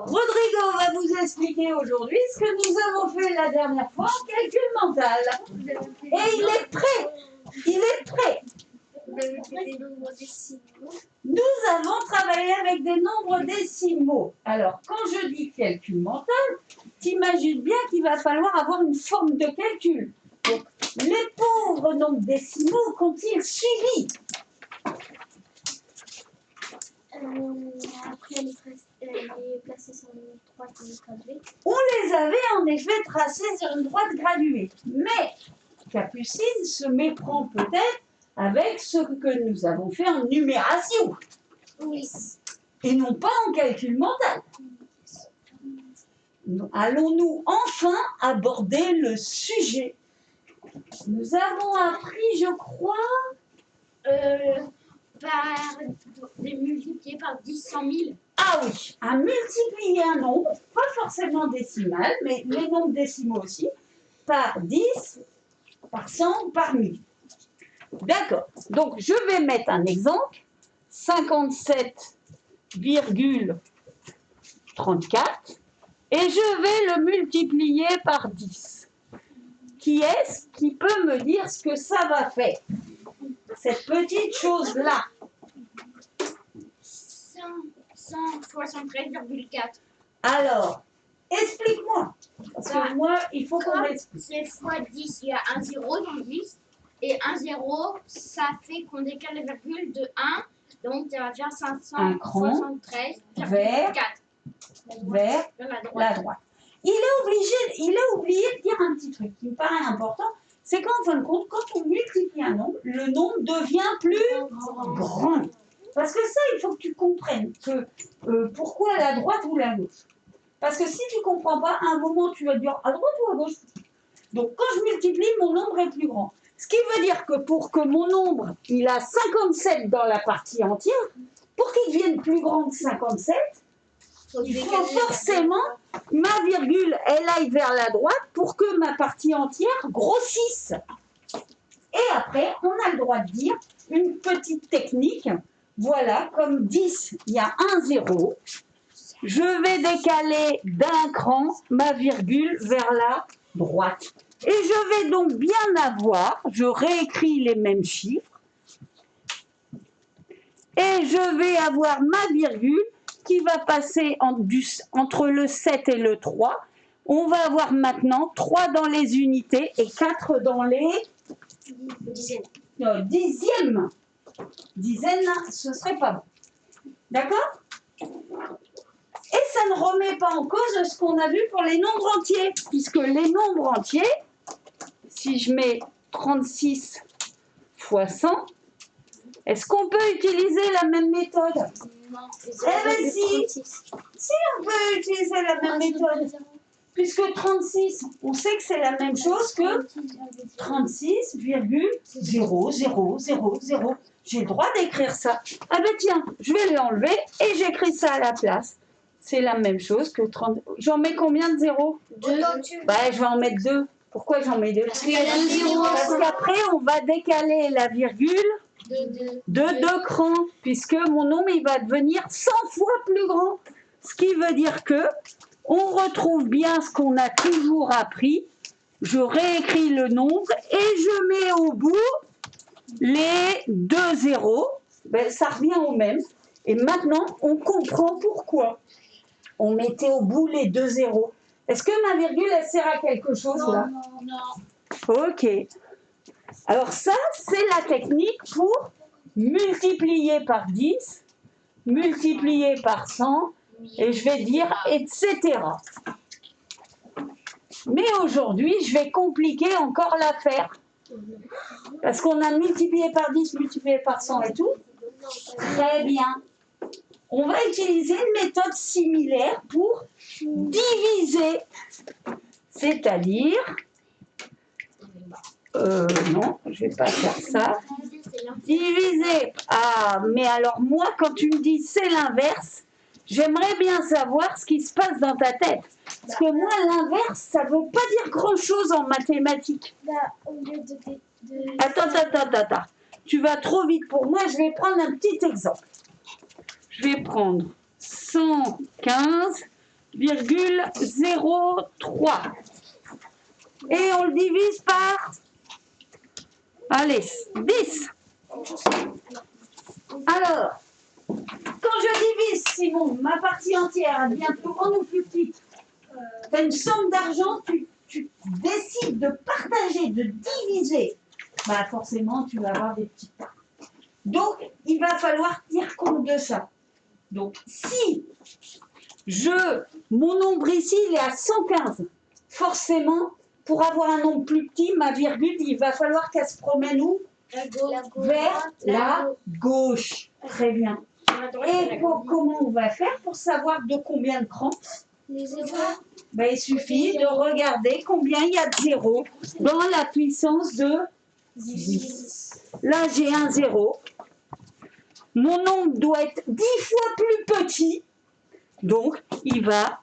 Rodrigo va vous expliquer aujourd'hui ce que nous avons fait la dernière fois en calcul mental. Et il est prêt. Il est prêt. Nous avons travaillé avec des nombres décimaux. Alors, quand je dis calcul mental, t'imagines bien qu'il va falloir avoir une forme de calcul. Donc, les pauvres nombres décimaux qu'ont-ils suivi? Après les placer sur une droite graduée. On les avait en effet tracés sur une droite graduée. Mais Capucine se méprend peut-être avec ce que nous avons fait en numération. Oui. Et non pas en calcul mental. Allons-nous enfin aborder le sujet? Nous avons appris, je crois... de multiplier par 10, 100 000. Ah oui, à multiplier un nombre, pas forcément décimal, mais les nombres décimaux aussi, par 10, par 100, par 1000. D'accord. Donc, je vais mettre un exemple. 57,34 et je vais le multiplier par 10. Qui est-ce qui peut me dire ce que ça va faire? Cette petite chose-là. 173,4. Alors, explique-moi. Parce que moi, il faut qu'on m'explique. C'est fois 10, il y a un 0 dans 10. Et un 0, ça fait qu'on décale la virgule de 1. Donc, ça va faire 573,4. Vers la droite. Il a oublié de dire un petit truc qui me paraît important. C'est qu'en fin de compte, quand on multiplie un nombre, le nombre devient plus grand. Parce que ça, il faut que tu comprennes que pourquoi la droite ou la gauche. Parce que si tu ne comprends pas, à un moment, tu vas dire à droite ou à gauche. Donc, quand je multiplie, mon nombre est plus grand. Ce qui veut dire que pour que mon nombre, il a 57 dans la partie entière, pour qu'il devienne plus grand que 57, il faut forcément ma virgule, elle aille vers la droite pour que ma partie entière grossisse. Et après, on a le droit de dire une petite technique. Voilà, comme 10, il y a un 0. Je vais décaler d'un cran ma virgule vers la droite. Et je vais donc bien avoir, je réécris les mêmes chiffres, et je vais avoir ma virgule qui va passer entre le 7 et le 3. On va avoir maintenant 3 dans les unités et 4 dans les dixièmes. Dizaines, ce serait pas bon. D'accord? Et ça ne remet pas en cause ce qu'on a vu pour les nombres entiers, puisque les nombres entiers, si je mets 36 fois 100, est-ce qu'on peut utiliser la même méthode? Non. Eh bien si, on peut utiliser la même méthode, puisque 36, on sait que c'est la même chose que 36,0000. J'ai le droit d'écrire ça. Ah ben tiens, je vais l'enlever et j'écris ça à la place. C'est la même chose que 30. J'en mets combien de zéros? 2. Bah, je vais en mettre 2. Pourquoi j'en mets 2? Parce qu'il y a 2 zéros. Parce qu'après, on va décaler la virgule de 2 crans, puisque mon nombre il va devenir 100 fois plus grand. Ce qui veut dire que on retrouve bien ce qu'on a toujours appris. Je réécris le nombre et je mets au bout les 2 zéros. Ben, ça revient au même. Et maintenant, on comprend pourquoi on mettait au bout les 2 zéros. Est-ce que ma virgule, elle sert à quelque chose là? Non. Ok. Alors ça, c'est la technique pour multiplier par 10, multiplier par 100, et je vais dire etc. Mais aujourd'hui, je vais compliquer encore l'affaire. Parce qu'on a multiplié par 10, multiplié par 100 et tout. Très bien. On va utiliser une méthode similaire pour diviser. C'est-à-dire... non, je ne vais pas faire ça. Diviser. Ah, mais alors moi, quand tu me dis c'est l'inverse, j'aimerais bien savoir ce qui se passe dans ta tête. Parce que moi, l'inverse, ça ne veut pas dire grand-chose en mathématiques. Attends. Tu vas trop vite pour moi, je vais prendre un petit exemple. Je vais prendre 115 0,03. Et on le divise par, allez, 10. Alors, quand je divise, Simon, ma partie entière, elle devient plus grande ou plus petite? Tu as une somme d'argent, tu décides de partager, de diviser. Bah forcément, tu vas avoir des petites parts. Donc, il va falloir tenir compte de ça. Donc, si mon nombre ici, il est à 115, forcément, pour avoir un nombre plus petit, ma virgule, il va falloir qu'elle se promène où? Vers la gauche. Très bien. Et comment on va faire pour savoir de combien de crans? Les zéros. Ben, il suffit de regarder combien il y a de zéros dans la puissance de 10. Là, j'ai un zéro. Mon nombre doit être 10 fois plus petit. Donc, il va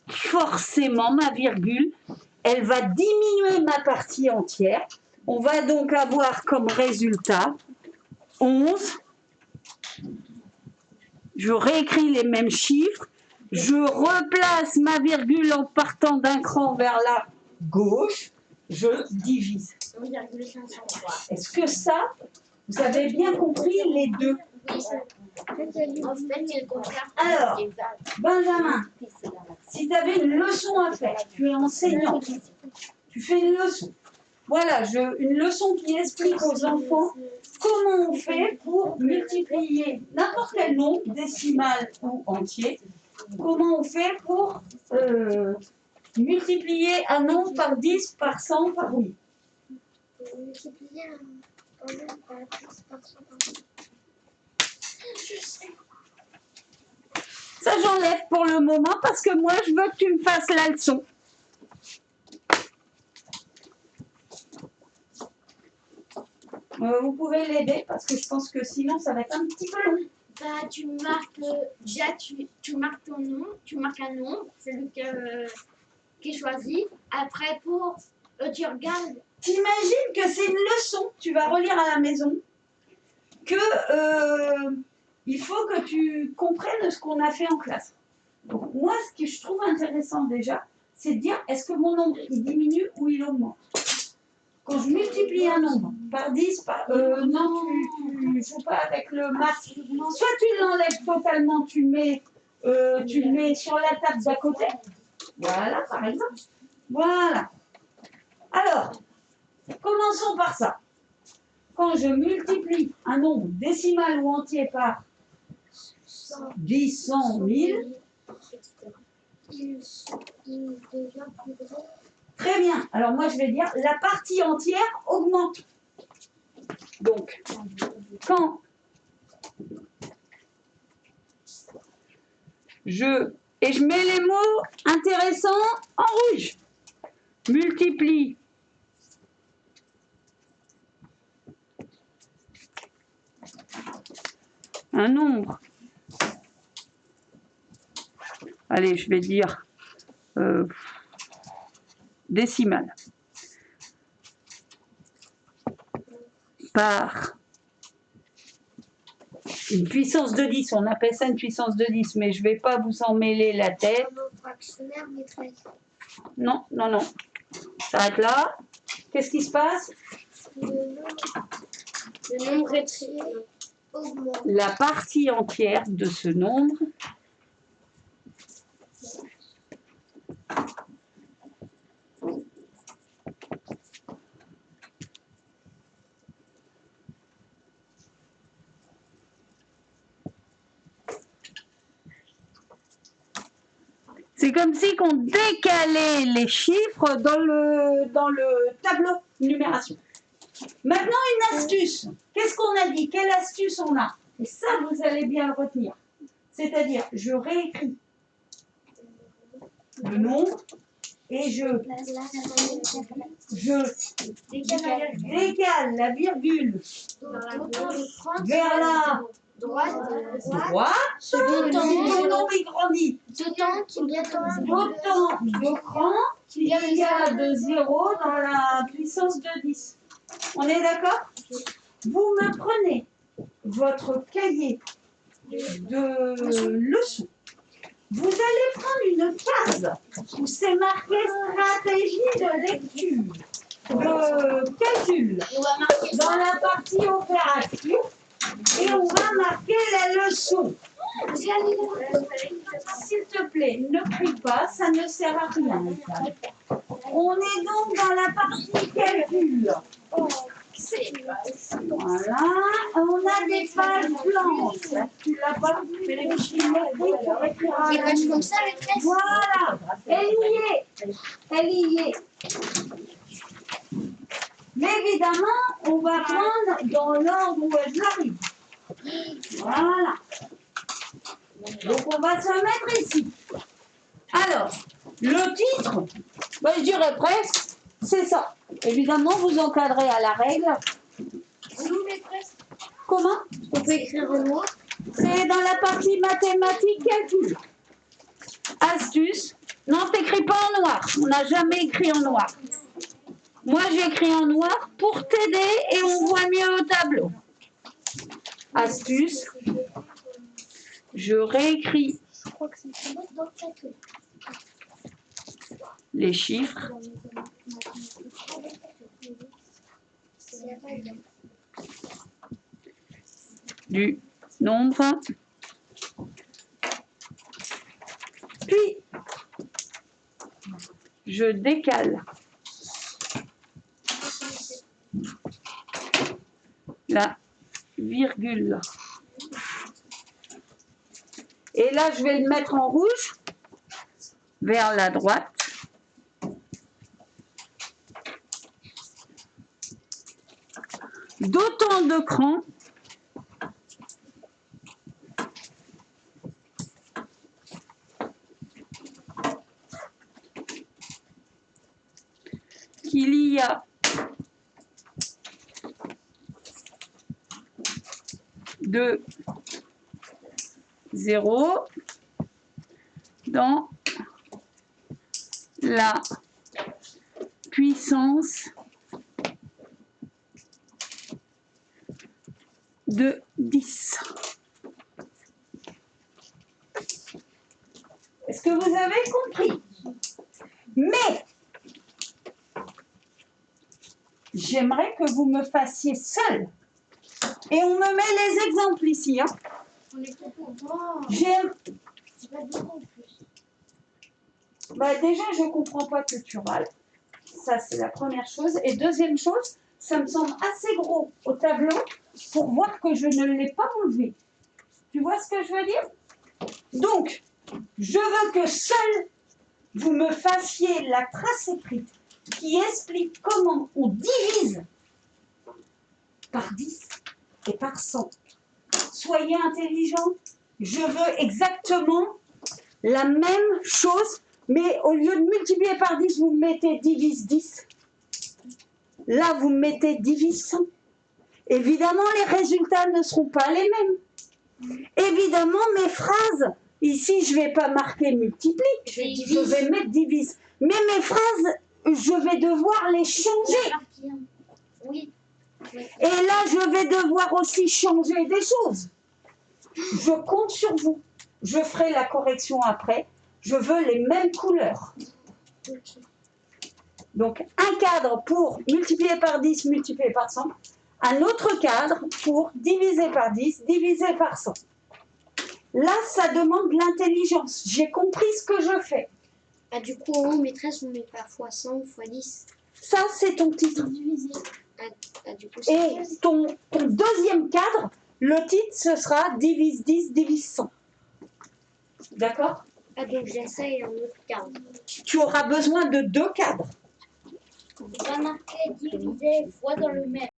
forcément, ma virgule, elle va diminuer ma partie entière. On va donc avoir comme résultat 11. Je réécris les mêmes chiffres. Je replace ma virgule en partant d'un cran vers la gauche. Je divise. Est-ce que ça, vous avez bien compris les deux? Alors, Benjamin, si tu avais une leçon à faire, tu es enseignant, tu fais une leçon. Voilà, une leçon qui explique aux enfants comment on fait pour multiplier n'importe quel nombre, décimal ou entier. Comment on fait pour multiplier un nombre par 10, par 100, par 1000. Multiplier un nombre par 10, par 100, par 1000. Je sais. Ça, j'enlève pour le moment parce que moi, je veux que tu me fasses la leçon. Vous pouvez l'aider parce que je pense que sinon, ça va être un petit peu long. Bah, tu marques tu marques ton nom, tu marques un nombre, celui qui est choisi. Après, tu regardes. T'imagines que c'est une leçon, tu vas relire à la maison, que il faut que tu comprennes ce qu'on a fait en classe. Donc moi, ce que je trouve intéressant déjà, c'est de dire, est-ce que mon nombre, il diminue ou il augmente? Quand je multiplie un nombre par 10, non, tu ne joues pas avec le max. Soit tu l'enlèves totalement, tu le mets sur la table d'à côté. Voilà, par exemple. Voilà. Alors, commençons par ça. Quand je multiplie un nombre décimal ou entier par 10, 100, 1000, il devient plus grand. très bien. Alors moi, je vais dire la partie entière augmente. Donc, quand je mets les mots intéressants en rouge, multiplie un nombre, allez, je vais dire décimal, par une puissance de 10, on appelle ça une puissance de 10, mais je ne vais pas vous en mêler la tête. Fractionnaire maîtresse. Non, non, non. S'arrête là. Qu'est-ce qui se passe? Le nombre entier augmente. La partie entière de ce nombre c'est comme si on décalait les chiffres dans le tableau de numération. Maintenant, une astuce. Qu'est-ce qu'on a dit? Quelle astuce on a? Et ça, vous allez bien le retenir. C'est-à-dire, je réécris le nombre et je décale la virgule vers la droite, d'autant que le nombre il grandit. D'autant de crans qu'il y a de 0 dans la puissance de 10. On est d'accord? Vous me prenez votre cahier de leçons. Vous allez prendre une carte phrase où c'est marqué stratégie de lecture, de calcul, On va marquer dans la partie opération, et on va marquer la leçon. S'il te plaît, ne crie pas, ça ne sert à rien. On est donc dans la partie calcul. Voilà, on a des pages blanches. Tu l'as pas vu, mais les petits Des pages comme ça, maîtresse? Voilà, elle y est. Elle y est. Mais évidemment, on va prendre dans l'ordre où elles arrivent. Voilà. Donc on va se mettre ici. Alors, le titre, ben, je dirais presque, c'est ça. Évidemment, vous encadrez à la règle. Nous, maîtresse, Comment? on peut écrire en noir. C'est dans la partie mathématiques calcul. Astuce. Non, t'écris pas en noir. On n'a jamais écrit en noir. Moi, j'écris en noir pour t'aider et on voit mieux au tableau. Astuce. Je réécris Je crois que c'est dans le calcul. les chiffres. Du nombre. Puis, je décale la virgule. Et là, je vais le mettre en rouge vers la droite. D'autant de crans qu'il y a de 0 dans la puissance de 10. Est-ce que vous avez compris? Mais j'aimerais que vous me fassiez seul. Et on me met les exemples ici. Hein. On est tout pour voir. J'aime. C'est pas beaucoup en plus. Bah déjà, je ne comprends pas que tu râles. Ça, c'est la première chose. Et deuxième chose, ça me semble assez gros au tableau pour voir que je ne l'ai pas enlevé. Tu vois ce que je veux dire? Donc, je veux que seul vous me fassiez la trace écrite qui explique comment on divise par 10 et par 100. Soyez intelligents. Je veux exactement la même chose, mais au lieu de multiplier par 10, vous mettez divise 10. Là, vous mettez divise 100. Évidemment, les résultats ne seront pas les mêmes. Évidemment, mes phrases, ici, je ne vais pas marquer multiplie, je vais mettre divise. Mais mes phrases, je vais devoir les changer. Oui. Et là, je vais devoir aussi changer des choses. Je compte sur vous. Je ferai la correction après. Je veux les mêmes couleurs. Donc, un cadre pour multiplier par 10, multiplier par 100. Un autre cadre pour diviser par 10, diviser par 100. Là, ça demande de l'intelligence. J'ai compris ce que je fais. Ah, du coup, en haut, maîtresse, on met parfois 100 fois 10. Ça, c'est ton titre. Divisé. Du coup, Et ton deuxième cadre, le titre, ce sera divise 10, divise 100. D'accord? Ah, donc j'essaye un autre cadre. Tu auras besoin de 2 cadres. On va marquer diviser fois dans le même.